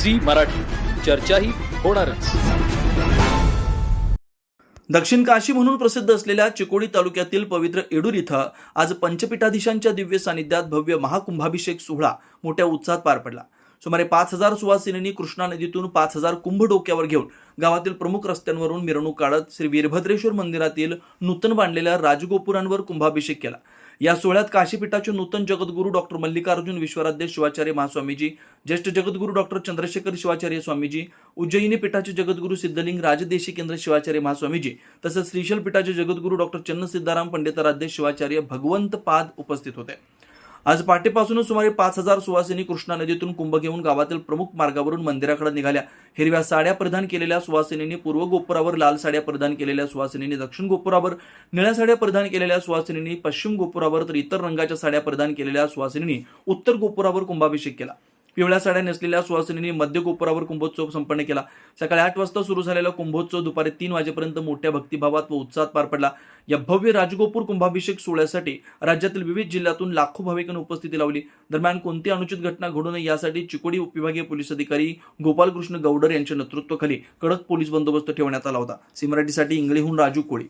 Zee Marathi, चर्चाही होणारच. दक्षिण काशी म्हणून प्रसिद्ध असलेल्या चिकोडी तालुक्यातील पवित्र येडूर इथं आज पंचपीठाधीशांच्या दिव्य सानिध्यात भव्य महाकुंभाभिषेक सोहळा मोठ्या उत्साहात पार पडला. सुमारे 5,000 सुवासिनींनी कृष्णा नदीतून 5,000 कुंभ डोक्यावर घेऊन गावातील प्रमुख रस्त्यांवरून मिरवणूक काढत श्री वीरभद्रेश्वर मंदिरातील नूतन बांधलेल्या राजगोपुरांवर कुंभाभिषेक केला. या सोहळ्यात काशीपीठाचे नूतन जगद्गुरू डॉक्टर मल्लिकार्जुन विश्वराध्य शिवाचार्य महास्वामीजी, ज्येष्ठ जगद्गुरू डॉक्टर चंद्रशेखर शिवाचार्य स्वामीजी, उज्जयिनी पीठाचे जगद्गुरू सिद्धलिंग राजदेशी केंद्र शिवाचार्य महास्वामीजी तसंच श्रीशैल पीठाचे जगद्गुरू डॉक्टर चन्नसिद्धाराम पंडिताराध्य शिवाचार्य भगवंत पाद उपस्थित होते. आज पहाटेपासूनच सुमारे 5,000 सुवासिनी कृष्णा नदीतून कुंभ घेऊन गावातील प्रमुख मार्गावरून मंदिराकडे निघाल्या. हिरव्या साड्या परिधान केलेल्या सुवासिनींनी पूर्व गोपुरावर, लाल साड्या परिधान केलेल्या सुवासिनींनी दक्षिण गोपुरावर, निळ्या साड्या परिधान केलेल्या सुवासिनींनी पश्चिम गोपुरावर तर इतर रंगाच्या साड्या परिधान केलेल्या सुवासिनींनी उत्तर गोपुरावर कुंभाभिषेक केला. पिवळ्या साड्या नेसलेल्या सुवासिनींनी मध्य गोपुरावर कुंभोत्सव संपन्न केला. सकाळी 8 वाजता सुरू झालेला कुंभोत्सव दुपारी 3 वाजेपर्यंत मोठ्या भक्तिभावात व उत्साहात पार पडला. या भव्य राजगोपूर कुंभाभिषेक सोहळ्यासाठी राज्यातील विविध जिल्ह्यातून लाखो भाविकांनी उपस्थिती लावली. दरम्यान कोणती अनुचित घटना घडू नये यासाठी चिकोडी उपविभागीय पोलीस अधिकारी गोपालकृष्ण गौडर यांच्या नेतृत्वाखाली कडक पोलीस बंदोबस्त ठेवण्यात आला होता. सी मराठीसाठी इंगळीहून राजू कोळी.